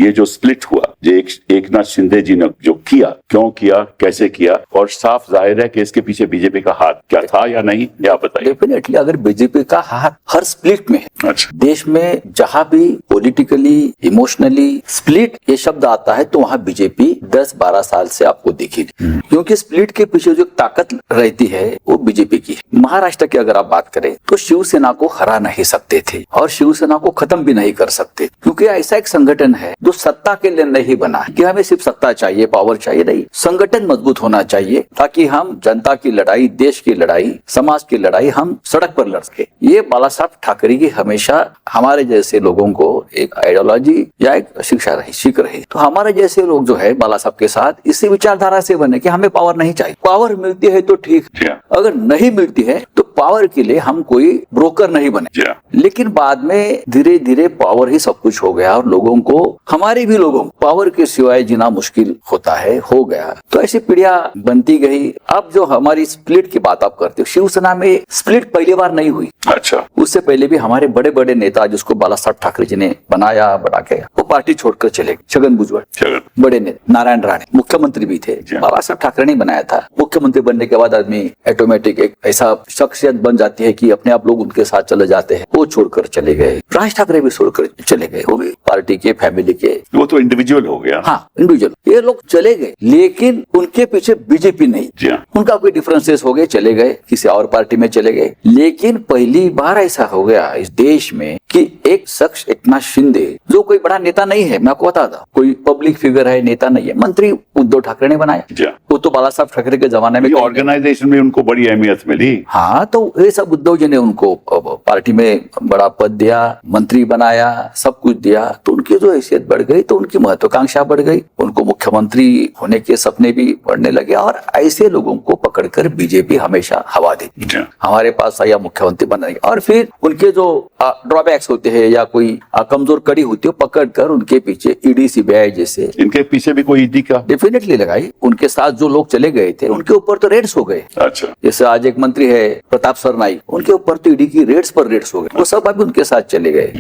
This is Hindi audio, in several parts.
ये जो स्प्लिट हुआ, जो एकनाथ शिंदे जी ने जो किया, क्यों किया, कैसे किया, और साफ जाहिर है कि इसके पीछे बीजेपी का हाथ क्या था या नहीं, या बताइए। डेफिनेटली अगर बीजेपी का हाथ हर स्प्लिट में है। अच्छा। देश में जहां भी पॉलिटिकली इमोशनली स्प्लिट ये शब्द आता है तो वहां बीजेपी 10-12 साल से आपको दिखी, क्योंकि स्प्लिट के पीछे जो ताकत रहती है वो बीजेपी की है। महाराष्ट्र की अगर आप बात करें तो शिवसेना को हरा नहीं सकते थे और शिवसेना को खत्म भी नहीं कर सकते, क्योंकि ऐसा एक संगठन है जो सत्ता के लिए नहीं बना है कि हमें सिर्फ सत्ता चाहिए, पावर चाहिए, नहीं, संगठन मजबूत होना चाहिए ताकि हम जनता की लड़ाई, देश की लड़ाई, समाज की लड़ाई हम सड़क पर लड़ सके। ये बाला साहब ठाकरे की हमेशा हमारे जैसे लोगों को एक आइडियोलॉजी या एक शिक्षा रही, सीख रही। तो हमारे जैसे लोग जो है बाला साहब के साथ इसी विचारधारा से बने कि हमें पावर नहीं चाहिए, पावर मिलती है तो ठीक, अगर नहीं मिलती है तो पावर के लिए हम कोई ब्रोकर नहीं बने। लेकिन बाद में धीरे धीरे पावर ही सब कुछ हो गया और लोगों को, हमारे भी लोगों को पावर के सिवाय जीना मुश्किल होता है, हो गया। तो ऐसी पीढ़ियां बनती गई। अब जो हमारी स्प्लिट की बात आप करते हो, शिवसेना में स्प्लिट पहली बार नहीं हुई। अच्छा। उससे पहले भी हमारे बड़े बड़े नेता जिसको बाला साहब ठाकरे जी ने बनाया, बढ़ा के वो पार्टी छोड़कर चले गए। छगन भुजबल बड़े नेता, नारायण राणे मुख्यमंत्री भी थे, बाला साहब ठाकरे ने बनाया था। मुख्यमंत्री बनने के बाद आदमी ऑटोमेटिक एक ऐसा शख्सियत बन जाती है कि अपने आप लोग उनके साथ चले जाते हैं। वो छोड़कर चले गए, राज ठाकरे भी छोड़कर चले गए, वो भी पार्टी के, फैमिली के, वो तो इंडिविजुअल हो गया। हाँ, इंडिविजुअल, ये लोग चले गए, लेकिन उनके पीछे बीजेपी नहीं। उनका कोई डिफरेंसेस हो गए, चले गए, किसी और पार्टी में चले गए। लेकिन पहली बार ऐसा हो गया इस देश में कि एक शख्स, एकनाथ शिंदे, जो कोई बड़ा नेता नहीं है, मैं आपको बताता, कोई पब्लिक फिगर है, नेता नहीं है, मंत्री उद्धव ठाकरे ने बनाया। वो तो बाला साहब ठाकरे के जमाने में ऑर्गेनाइजेशन में उनको बड़ी अहमियत मिली। हाँ, तो ये सब उद्धव जी ने उनको पार्टी में बड़ा पद दिया, मंत्री बनाया, सब कुछ दिया, तो उनकी जो हैसियत बढ़ गई, तो उनकी महत्वाकांक्षा बढ़ गई, उनको मुख्यमंत्री होने के सपने भी बढ़ने लगे। और ऐसे लोगों को पकड़कर बीजेपी हमेशा हवा देती, हमारे पास आया मुख्यमंत्री बनाएंगे, और फिर उनके जो ड्रॉबैक्स होते हैं या कोई कमजोर कड़ी होती है, पकड़कर उनके पीछे ईडी सीबीआई जैसे, इनके पीछे भी कोई ईडी का डेफिनेटली लगाई। उनके साथ जो लोग चले गए थे उनके ऊपर तो रेड्स हो गए। अच्छा। जैसे आज एक मंत्री है प्रताप सरनाईक, उनके ऊपर तो ईडी की रेड्स पर रेड्स हो गए, वो सब अभी उनके साथ चले गए।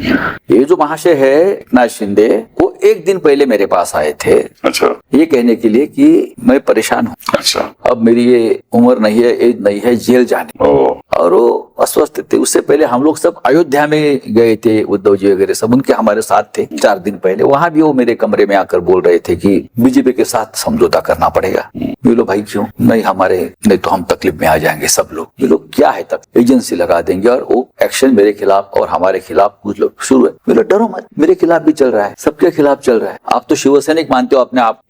ये जो महाशय है एकनाथ शिंदे, वो एक दिन पहले मेरे पास आए थे। अच्छा। ये कहने के लिए कि मैं परेशान हूँ। अच्छा। अब मेरी ये उम्र नहीं है, एज नहीं है जेल जाने, और वो अस्वस्थ थे। उससे पहले हम लोग सब अयोध्या में गए थे, उद्धव जी वगैरह सब उनके हमारे साथ थे 4 दिन पहले। वहां भी वो मेरे कमरे में आकर बोल रहे थे कि बीजेपी के साथ समझौता करना पड़ेगा। बोलो भाई क्यों? नहीं, हमारे नहीं तो हम तकलीफ में आ जाएंगे सब लोग। ये लोग क्या है, तक एजेंसी लगा देंगे और वो एक्शन मेरे खिलाफ और हमारे खिलाफ कुछ लोग शुरू है। बोलो डरो मत, मेरे खिलाफ भी चल रहा है, सबके खिलाफ चल रहा है। आप तो शिवसैनिक मानते हो अपने आप,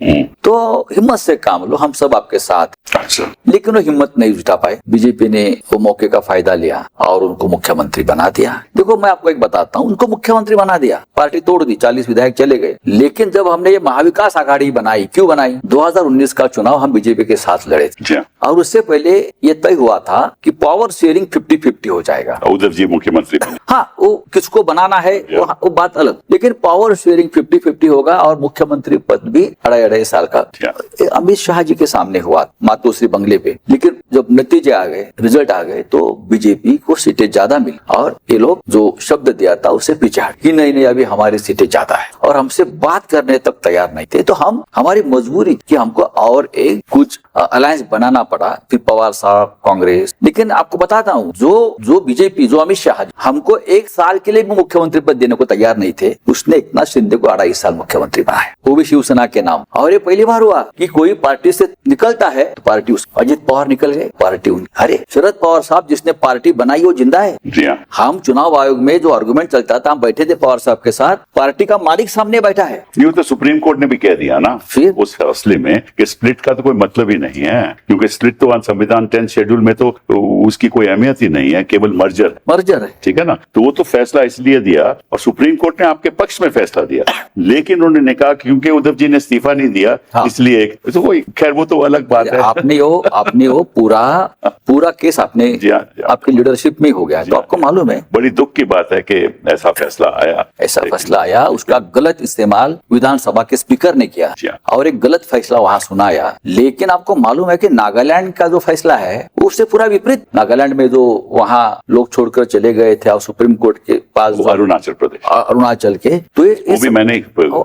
तो हिम्मत से काम लो, हम सब आपके साथ। अच्छा। लेकिन वो हिम्मत नहीं जुटा पाए। बीजेपी ने वो मौके का फायदा लिया और उनको मुख्यमंत्री बना दिया। देखो मैं आपको एक बताता हूँ, उनको मुख्यमंत्री बना दिया, पार्टी तोड़ दी, 40 विधायक चले गए। लेकिन जब हमने ये महाविकास आघाड़ी बनाई, क्यों बनाई? 2019 का चुनाव हम बीजेपी के साथ लड़े थे, और उससे पहले ये तय हुआ था कि पावर शेयरिंग 50-50 हो जाएगा। उद्धव जी मुख्यमंत्री। हाँ, वो किसको बनाना है वो बात अलग, लेकिन पावर शेयरिंग 50-50 होगा और मुख्यमंत्री पद भी 2.5 साल का अमित शाह जी के सामने हुआ मातोश्री बंगले पे। लेकिन जब नतीजे आ गए, रिजल्ट आ गए, तो बीजेपी को सीटें ज्यादा मिली और ये लोग जो शब्द दिया था उससे पीछे हट कि नहीं हमारी हमारी सीटें ज्यादा है, और हमसे बात करने तक तैयार नहीं थे। तो हम, हमारी मजबूरी कि हमको और एक कुछ अलायंस बनाना पड़ा, फिर पवार साहब, कांग्रेस। लेकिन आपको बताता हूँ, जो बीजेपी, जो अमित शाह हमको 1 साल के लिए भी मुख्यमंत्री पद देने को तैयार नहीं थे, उसने एकनाथ शिंदे को 2.5 साल मुख्यमंत्री बनाया, वो भी शिवसेना के नाम। और ये पहली बार हुआ कि कोई पार्टी से निकलता है तो पार्टी उस अजित पवार निकल गए, पार्टी उन, अरे शरद पवार साहब जिसने पार्टी बनाई वो जिंदा है। हम चुनाव आयोग में जो आर्गुमेंट चलता था, हम बैठे थे पवार साहब के साथ, पार्टी का मालिक सामने बैठा है। ये तो सुप्रीम कोर्ट ने भी कह दिया ना फिर उस फैसले में कि स्प्लिट का तो कोई मतलब ही नहीं है, क्योंकि स्प्लिट तो संविधान 10 शेड्यूल में तो उसकी कोई अहमियत ही नहीं है, केवल मर्जर है, ठीक है ना। तो वो तो फैसला इसलिए दिया और सुप्रीम कोर्ट ने आपके पक्ष में फैसला दिया। लेकिन उन्होंने कहा क्योंकि उद्धव जी ने इस्तीफा नहीं दिया, इसलिए तो कोई, खैर वो तो अलग बात है। आपने वो पूरा केस आपने आपकी लीडरशिप में हो गया, तो आपको मालूम है, बड़ी दुख की बात है कि ऐसा फैसला आया। उसका गलत इस्तेमाल विधानसभा के स्पीकर ने किया और एक गलत फैसला वहां सुनाया। लेकिन आपको मालूम है कि नागालैंड का जो फैसला है उससे पूरा विपरीत। नागालैंड में जो वहाँ लोग छोड़कर चले गए थे और सुप्रीम कोर्ट के पास, अरुणाचल प्रदेश, अरुणाचल के, तो वो भी मैंने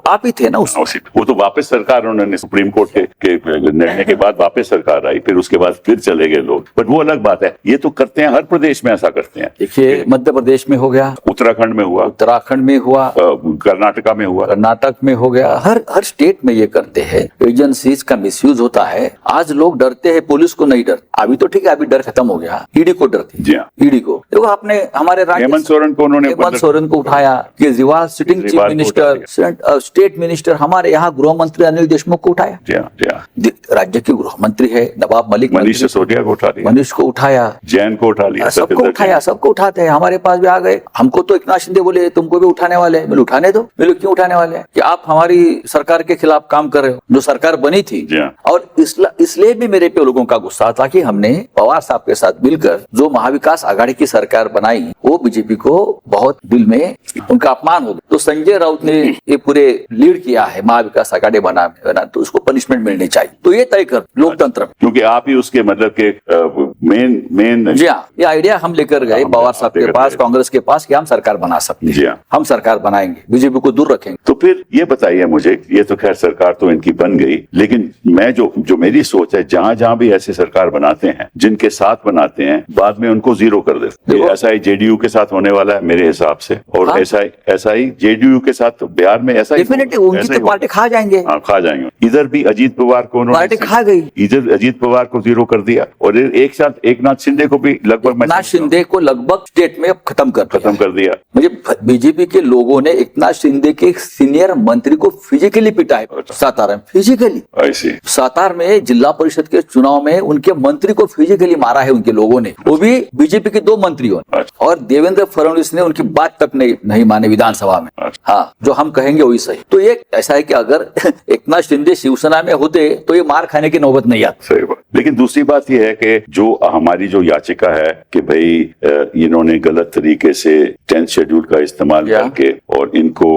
आप ही थे ना उस वो तो वापस सरकार, उन्होंने सुप्रीम कोर्ट के निर्णय के बाद वापस सरकार आई, फिर उसके बाद फिर चले गए लोग, बट वो अलग बात है। ये तो करते हैं, हर प्रदेश में ऐसा करते हैं। देखिए मध्य प्रदेश में हो गया, उत्तराखंड में हुआ, उत्तराखंड में हुआ, कर्नाटका में हुआ, कर्नाटक में हो गया, हर स्टेट में ये करते हैं। एजेंसीज का मिसयूज होता है। आज लोग डरते हैं, पुलिस को नहीं डर। अभी तो ठीक है, अभी डर खत्म हो गया, ईडी को डरते। जी हाँ। ईडी को देखो, आपने हमारे हेमंत सोरेन को उठाया, Kejriwal sitting chief minister, state minister, हमारे यहाँ गृह मंत्री अनिल देशमुख को उठाया। राज्य के गृह मंत्री है नवाब मलिक, मनीष सिसोदिया को उठा लिया, मनीष को उठाया, जैन को उठा लिया, सबको उठाया, सबको उठाते हैं। हमारे पास भी आ गए। हमको तो एकनाथ शिंदे बोले तुमको भी उठाने वाले हैं। उठाने दो। क्यों उठाने वाले हैं? कि आप हमारी सरकार के खिलाफ काम कर रहे हो, जो सरकार बनी थी। और इसलिए भी मेरे पे लोगों का गुस्सा था कि हमने पवार साहब के साथ मिलकर जो महाविकास आघाड़ी की सरकार बनाई, वो बीजेपी को बहुत दिल में उनका अपमान हो गया। तो संजय राउत ने ये पूरे लीड किया है महाविकास आघाड़ी बना, तो उसको पनिशमेंट मिलनी चाहिए। तो ये तय कर लोकतंत्र, क्योंकि आप ही उसके मतलब के मेन जी हाँ, ये आइडिया हम लेकर गए पवार साहब के पास, कांग्रेस के पास, कि हम सरकार बना सकते हैं, हम सरकार बनाएंगे, बीजेपी को दूर रखेंगे। तो फिर ये बताइए मुझे, ये तो खैर सरकार तो इनकी बन गई, लेकिन मैं जो मेरी सोच है, जहां भी ऐसे सरकार बनाते हैं, जिनके साथ बनाते हैं, बाद में उनको जीरो कर देते हैं। ऐसा ही जेडीयू के साथ होने वाला है मेरे हिसाब से, और ऐसा ही जेडीयू के साथ बिहार में ऐसा ही, उनकी तो पार्टी खा जाएंगे। हाँ, खा जाएंगे। इधर भी अजीत पवार को पार्टी खा गई, इधर अजीत पवार को जीरो कर दिया, और एक साथ एकनाथ शिंदे को भी लगभग स्टेट में खत्म कर दिया। मुझे बीजेपी के लोगों ने एकनाथ शिंदे के सीनियर मंत्री को फिजिकली पिटा है सातारा में, फिजिकली। सातारा में जिला परिषद के चुनाव में उनके मंत्री को फिजिकली मारा है उनके लोगों ने, वो भी बीजेपी के 2 मंत्रियों ने। और देवेंद्र फडणवीस ने उनकी बात तक नहीं माने विधानसभा में। हाँ, जो हम कहेंगे वही सही। तो ये ऐसा है कि अगर एकनाथ शिंदे शिवसेना में होते तो ये मार खाने की नौबत नहीं आती। सही बात। लेकिन दूसरी बात यह है कि जो हमारी जो याचिका है कि भाई इन्होंने गलत तरीके से 10th शेड्यूल का इस्तेमाल करके और इनको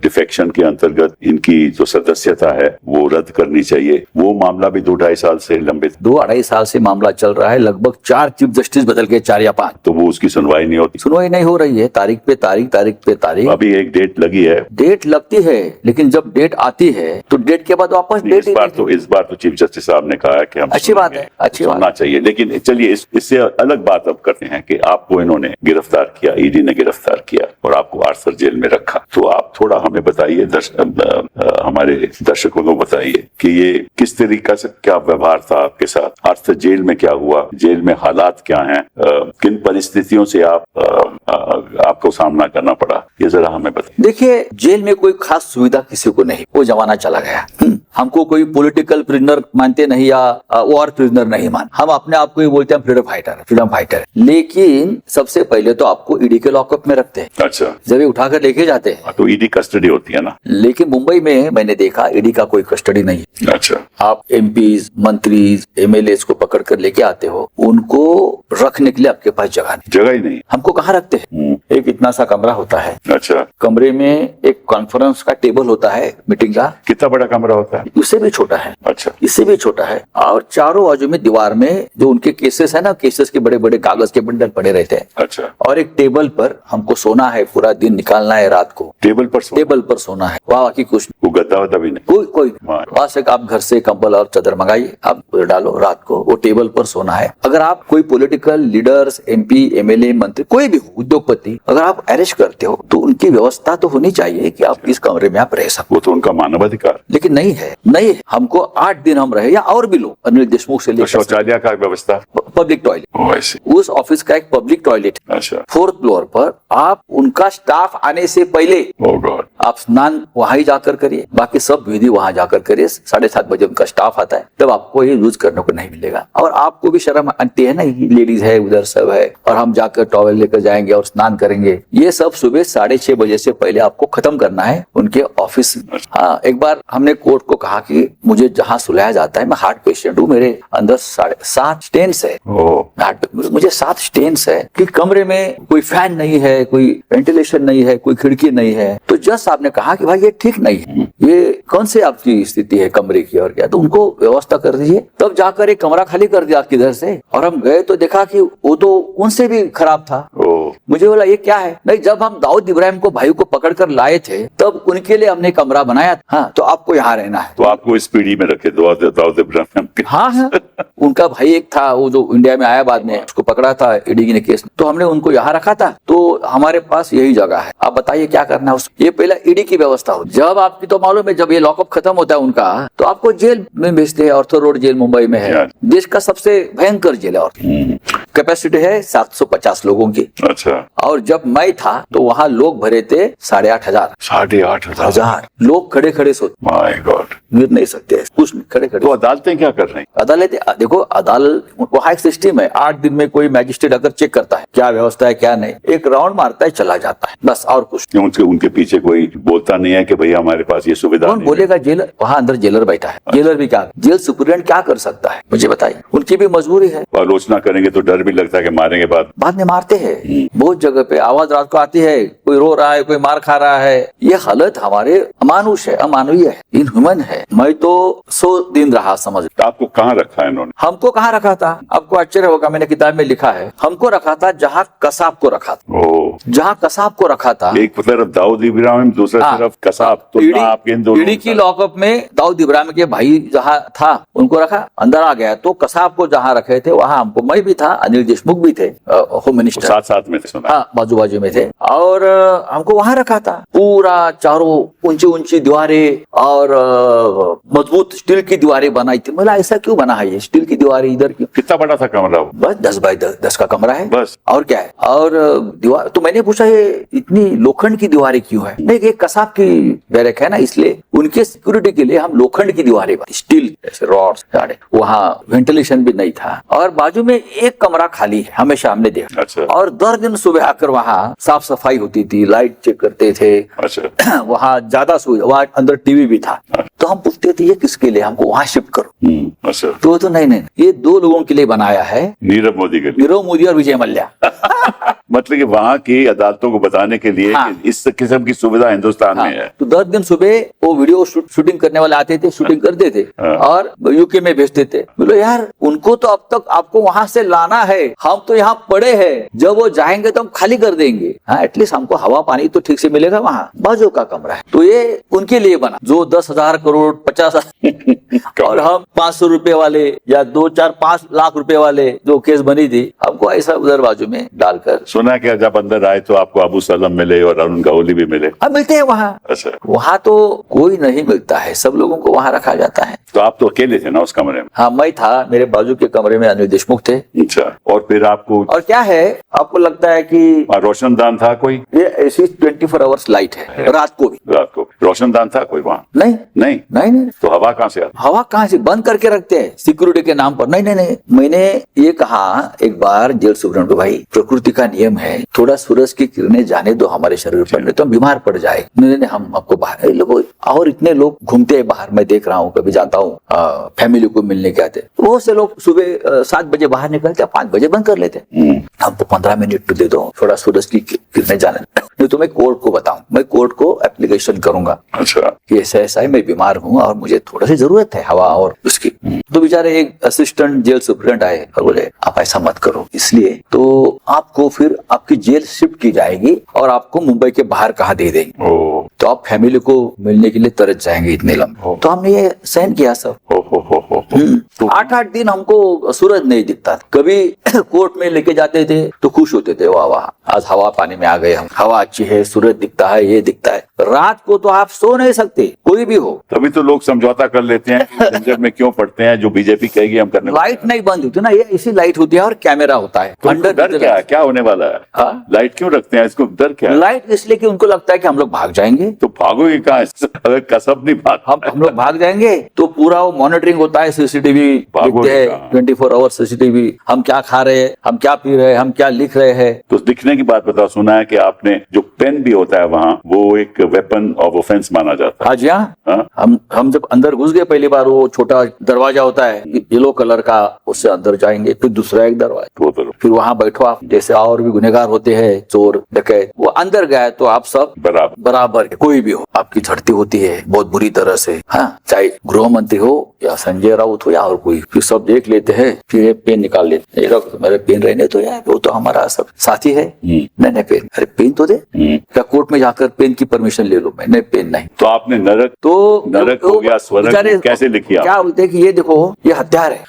डिफेक्शन के अंतर्गत इनकी जो सदस्यता है वो रद्द करनी चाहिए, वो मामला भी 2-2.5 साल से लंबित, 2-2.5 साल से मामला चल रहा है। लगभग 4 चीफ जस्टिस बदल गए, 4 या 5। तो वो उसकी सुनवाई नहीं होती, सुनवाई नहीं हो रही है, तारीख पे तारीख। अभी एक डेट लगी है, डेट लगती है, लेकिन जब डेट आती है तो डेट के बाद वापस डेट। इस बार तो चीफ जस्टिस साहब ने कहा है कि हम अच्छी बात है, अच्छी सुनना चाहिए। लेकिन चलिए इससे अलग बात अब करते हैं कि आपको इन्होंने गिरफ्तार किया, ईडी ने गिरफ्तार किया और आपको आर्थर जेल में रखा। तो आप थोड़ा हमें बताइए, हमारे दर्शकों को बताइए कि ये किस तरीका से, क्या व्यवहार था आपके साथ, आर्थर जेल में क्या हुआ, जेल में हालात क्या हैं, किन परिस्थितियों से आपको सामना करना पड़ा, ये जरा हमें बताइए। देखिए, जेल में कोई खास सुविधा किसी को नहीं, वो जमाना चला गया। हमको कोई पॉलिटिकल प्रिजनर मानते नहीं या वॉर प्रिजनर नहीं मान, हम अपने आप को ही बोलते हैं फ्रीडम फाइटर। लेकिन सबसे पहले तो आपको ईडी के लॉकअप में रखते हैं। अच्छा, जब उठाकर लेके जाते हैं तो ईडी कस्टडी होती है ना। लेकिन मुंबई में मैंने देखा ईडी का कोई कस्टडी नहीं है। अच्छा, आप एमपीज, मंत्रीज, एमएलए को पकड़ कर लेके आते हो, उनको रखने के लिए आपके पास जगह ही नहीं। हमको कहाँ रखते हैं? एक इतना सा कमरा होता है। अच्छा, कमरे में एक कॉन्फ्रेंस का टेबल होता है, मीटिंग का। कितना बड़ा कमरा होता है? उससे भी छोटा है। अच्छा, इससे भी छोटा है। और चारों बाजू में दीवार में जो उनके केसेस है ना, केसेस के बड़े बड़े कागज के बंडल पड़े रहते हैं। अच्छा, और एक टेबल पर हमको सोना है, पूरा दिन निकालना है, रात को टेबल पर सोना है। वहाँ बाकी कुछ गद्दा वद्दा भी नहीं, कोई वहां से आप घर से कंबल और चादर मंगाइए, आप डालो, रात को वो टेबल पर सोना है। अगर आप कोई पॉलिटिकल लीडर्स, एमपी, एमएलए, मंत्री, कोई भी हो, उद्योगपति, अगर आप अरेस्ट करते हो तो उनकी व्यवस्था तो होनी चाहिए कि आप इस कमरे में आप रह सको। वो तो उनका मानवाधिकार। लेकिन नहीं है। हमको 8 दिन हम रहे, या और भी लोग, अनिल देशमुख से लेकर शौचालय का व्यवस्था, पब्लिक टॉयलेट, उस ऑफिस का एक पब्लिक टॉयलेट। अच्छा, 4th फ्लोर पर आप उनका स्टाफ आने से पहले आप स्नान वहां ही जाकर करिए, बाकी सब विधि वहां जाकर करिए। 7:30 बजे उनका स्टाफ आता है, तब आपको ये यूज करने को नहीं मिलेगा। और आपको भी शर्म आती है ना, लेडीज है, उधर सब है, और हम जाकर टॉवल लेकर जाएंगे और स्नान करेंगे। ये सब सुबह 6:30 बजे से पहले आपको खत्म करना है उनके ऑफिस में। हाँ, एक बार हमने कोर्ट को कहा कि मुझे जहाँ सुलाया जाता है, मैं हार्ट पेशेंट हूँ, मेरे अंदर 7 स्टेन्स है, मुझे 7 स्टेन्स है कि कमरे में कोई फैन नहीं है, कोई वेंटिलेशन नहीं है, कोई खिड़की नहीं है, तो जस्ट साहब ने कहा कि भाई ये ठीक नहीं है, ये कौन से आपकी स्थिति है कमरे की और क्या, तो उनको व्यवस्था कर दीजिए। तब जाकर एक कमरा खाली कर दिया किधर से, और हम गए तो देखा कि वो तो उनसे भी खराब था। मुझे बोला ये क्या है, नहीं जब हम दाऊद इब्राहिम को भाई को पकड़ कर लाए थे तब उनके लिए हमने कमरा बनाया। हाँ, तो आपको यहाँ रहना है। तो आपको इस पीढ़ी में रखे दाऊद इब्राहिम। हाँ हाँ, उनका भाई एक था वो जो इंडिया में आया बाद में, उसको पकड़ा था ईडी ने केस, तो हमने उनको यहाँ रखा था। तो हमारे पास यही जगह है, आप बताइए क्या करना है उसको। ये पहला ईडी की व्यवस्था हो। जब आपकी तो मालूम है जब ये लॉकअप खत्म होता है उनका, तो आपको जेल में भेजते हैं। ऑर्थो रोड जेल मुंबई में है, देश का सबसे भयंकर जेल है। कैपेसिटी है 750 लोगों की। अच्छा। और जब मैं था तो वहाँ लोग भरे थे 8,500। 8,500 लोग खड़े खड़े सोते, माय गॉड, गिर नहीं सकते कुछ नहीं, खड़े खड़े। तो अदालतें क्या कर रही? अदालत देखो, अदालत वहाँ एक सिस्टम है, 8 दिन में कोई मैजिस्ट्रेट अगर चेक करता है क्या व्यवस्था है क्या नहीं, एक राउंड मारता है चला जाता है, बस और कुछ। उनके पीछे कोई बोलता नहीं है कि भैया हमारे पास ये सुविधा कौन बोलेगा? जेलर, वहाँ अंदर जेलर बैठा है। जेलर भी क्या, जेल सुपरिटेंडेंट क्या कर सकता है मुझे बताइए, उनकी भी मजबूरी है। आलोचना करेंगे तो डर भी लगता है कि मारेंगे, बाद में मारते हैं। बहुत जगह पे आवाज रात को आती है, कोई रो रहा है, कोई मार खा रहा है। ये हालत हमारे अमानुष है, अमानवीय है, इनह्यूमन है। मैं तो 100 दिन रहा समझ। तो आपको कहाँ रखा है इन्होंने? हमको कहाँ रखा था? आपको आश्चर्य होगा, मैंने किताब में लिखा है, हमको रखा था जहाँ कसाब को रखा था। जहाँ कसाब को रखा था, एक तरफ दाऊद इब्राहिम, दूसरा तरफ कसाब, तो ईडी की लॉकअप में दाऊद इब्राहिम के भाई जहाँ था उनको रखा, अंदर आ गया तो कसाब को जहाँ रखे थे वहाँ हमको, मैं भी था, अनिल देशमुख भी थे, होम मिनिस्टर साथ में थे, सुना। हाँ, बाजू में थे, और हमको वहाँ रखा था। पूरा चारों ऊंची ऊंची दीवारें और मजबूत स्टील की दीवारें बनाई थी। बोला ऐसा क्यों बना है ये स्टील की दीवारें इधर की? कितना बड़ा था कमरा? बस 10 बाय 10 का कमरा है बस, और क्या है। और दीवार तो मैंने पूछा ये इतनी लोखंड की दीवारें क्यों है? नहीं, ये कसाब की बैरक है ना, इसलिए उनके सिक्योरिटी के लिए हम लोखंड की दीवारें, स्टील ऐसे रॉड्स, वहाँ वेंटिलेशन भी नहीं था। और बाजू में एक कमरा खाली है, हमेशा हमने देखा। अच्छा। और 10 दिन सुबह आकर वहाँ साफ सफाई होती थी, लाइट चेक करते थे। अच्छा। वहाँ ज्यादा सुविधा, वहाँ अंदर टीवी भी था। तो हम पूछते थे ये किसके लिए, हमको वहाँ शिफ्ट करो। अच्छा। तो नहीं, ये 2 लोगों के लिए बनाया है, नीरव मोदी के लिए, नीरव मोदी और विजय मल्ल्या। मतलब कि वहाँ की अदालतों को बताने के लिए हाँ। कि इस किस्म की सुविधा हिंदुस्तान में है। तो 10 दिन सुबह वो वीडियो शूटिंग करने वाले आते थे, शूटिंग करते थे और यूके में भेजते थे। बोलो यार, उनको तो अब तक आपको वहां से लाना है, हम तो यहाँ पड़े हैं, जब वो जाएंगे तो हम खाली कर देंगे। हाँ, एटलीस्ट हमको हवा पानी तो ठीक से मिलेगा। वहाँ बाजू का कमरा है, तो ये उनके लिए बना जो 10,000 करोड़ 50,000 और हम 500 रुपए वाले या 2, 4, 5 लाख रुपए वाले जो केस बनी थी, हमको ऐसा उधर बाजू में डालकर। सुना क्या जब अंदर आए तो आपको अबू सलम मिले और अरुण गौली भी मिले? अब मिलते हैं वहाँ। अच्छा। वहाँ तो कोई नहीं मिलता है, सब लोगों को वहाँ रखा जाता है। तो आप तो अकेले थे ना उस कमरे में? हाँ, मैं था, मेरे बाजू के कमरे में अनिल देशमुख थे। अच्छा। और फिर आपको, और क्या है, आपको लगता है कि रोशनदान था कोई? ये ऐसी 24 आवर्स लाइट है, रात को भी। रात को रोशनदान था कोई वहाँ? नहीं। तो हवा कहाँ से आती? हवा कहाँ से? बंद करके रखते हैं सिक्योरिटी के नाम पर। नहीं, मैंने ये कहा एक बार जेल सुपरिटेंडेंट को, भाई प्रकृति का नियम है, थोड़ा सूरज की किरणें जाने दो हमारे शरीर पर, नहीं तो हम बीमार पड़ जाए। नहीं, हम आपको बाहर लोग, और इतने लोग घूमते हैं बाहर, मैं देख रहा हूँ, कभी जाता हूँ, फैमिली को मिलने के आते, बहुत से लोग सुबह 7 बजे बाहर निकलते, 5 बजे बंद कर लेते। हमको 15 मिनट दे दो, थोड़ा सूरज की किरणें जाने। नहीं तो मैं कोर्ट को बताऊं, मैं कोर्ट को एप्लीकेशन करूंगा। अच्छा। कि ऐसा है, मैं बीमार हूँ और मुझे थोड़ा सी जरूरत है हवा और उसकी। तो बेचारे एक असिस्टेंट जेल सुपरिटेंडेंट आए और बोले आप ऐसा मत करो, इसलिए तो आपको फिर आपकी जेल शिफ्ट की जाएगी और आपको मुंबई के बाहर कहाँ दे देंगे, तो आप फैमिली को मिलने के लिए तरस जाएंगे इतने लंबे। तो हमने ये सहन किया सब। 8-8 दिन हमको सूरज नहीं दिखता था। कभी कोर्ट में लेके जाते थे तो खुश होते थे, वाह आज हवा पानी में आ गए हम, हवा अच्छी है, सूरज दिखता है, ये दिखता है। रात को तो आप सो नहीं सकते, कोई भी हो। तभी तो लोग समझौता कर लेते हैं, झंझट में क्यों पड़ते हैं, जो बीजेपी कहेगी हम करने। लाइट नहीं बंद होती ना, ये इसी लाइट होती है और कैमरा होता है। तो डर क्या होने वाला है? लाइट क्यों रखते हैं, इसको डर क्या? लाइट इसलिए कि उनको लगता है कि हम लोग भाग जाएंगे। तो भागोगे कहाँ? अगर कसब नहीं भाग, हम लोग भाग जाएंगे तो पूरा वो मॉनिटरिंग होता है सीसीटीवी भागो दिखते नहीं, हैं, 24 आवर सीसीटीवी, हम क्या खा रहे हैं, हम क्या पी रहे हैं, हम क्या लिख रहे हैं। तो दिखने की बात बताओ, सुना है कि आपने जो पेन भी होता है वहाँ, वो एक वेपन ऑफ ऑफेंस माना जाता है। आज यहाँ हाँ? हम जब अंदर घुस गए पहली बार, वो छोटा दरवाजा होता है येलो कलर का, उससे अंदर जाएंगे, फिर दूसरा एक दरवाजा, तो फिर वहाँ बैठो आप, जैसे और भी गुनहगार होते हैं, चोर डकैत, वो अंदर गए तो आप सब बराबर कोई भी हो, आपकी झड़ती होती है बहुत बुरी तरह से। हाँ, चाहे गृह मंत्री हो या संजय राउत हो या और कोई, फिर सब देख लेते हैं, फिर ये पेन निकाल लेते हैं, मेरे पेन रहने तो यार, वो तो हमारा सब साथी है, नहीं पेन, अरे पेन तो दे, क्या कोर्ट में जाकर पेन की परमिशन ले लो, मैंने पेन नहीं। तो आपने नरक हो गया स्वर्ग कैसे लिखी? क्या बोलते हैं कि ये देखो ये हथियार है,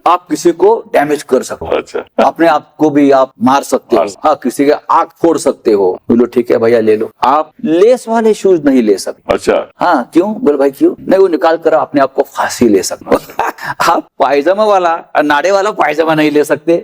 आप किसी को डैमेज कर सको, अच्छा, अपने आप को भी आप मार सकते हो, हाँ, किसी का आंख फोड़ सकते हो, बोलो ठीक है भैया ले लो। आप लेस वाले शूज नहीं ले सकते। अच्छा, हाँ, क्यों बोल भाई, क्यों नहीं? वो निकाल कर अपने आप को फांसी ले सकते हो। आप पायजामा वाला, नाड़े वाला पायजामा नहीं ले सकते,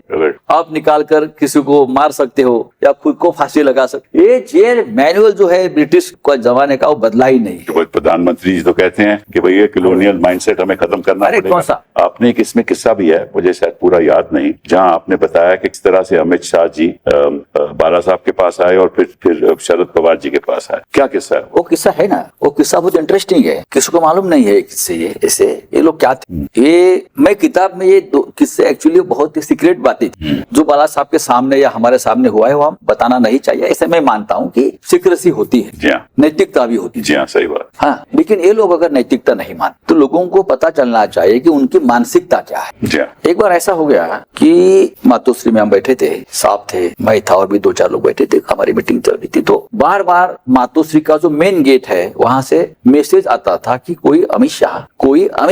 आप निकाल कर किसी को मार सकते हो या खुद को फांसी लगा सकते। ये जेल मैनुअल जो है ब्रिटिश का जमाने का, वो बदला ही नहीं। तो प्रधानमंत्री जी तो कहते हैं कि भाई ये कॉलोनियल माइंडसेट हमें खत्म करना पड़ेगा। कौन सा? आपने एक इसमें किस्सा भी है, मुझे शायद पूरा याद नहीं, जहां आपने बताया कि किस तरह से अमित शाह जी बाला साहब के पास आए और फिर शरद पवार जी के पास आए। क्या किस्सा है? वो किस्सा है ना, वो किस्सा बहुत इंटरेस्टिंग है, किसी को मालूम नहीं है किससे ये ऐसे ये लोग क्या थे। ये मैं किताब में ये दो किस्से एक्चुअली बहुत ही सीक्रेट बातें थी, जो बाला साहब के सामने या हमारे सामने हुआ है वो हम बताना नहीं चाहिए, ऐसे मैं मानता हूँ कि सीक्रेसी होती है, नैतिकता भी होती है। जी हाँ, सही बात। हाँ, लेकिन ये लोग अगर नैतिकता नहीं मानते तो लोगों को पता चलना चाहिए कि उनकी मानसिकता क्या है। एक बार ऐसा हो गया कि मातोश्री में हम बैठे थे, साहब थे, मैं था और भी 2-4 लोग बैठे थे, हमारी मीटिंग चल रही थी, तो बार बार मातोश्री का जो मेन गेट है वहां से मैसेज आता था कि कोई अमित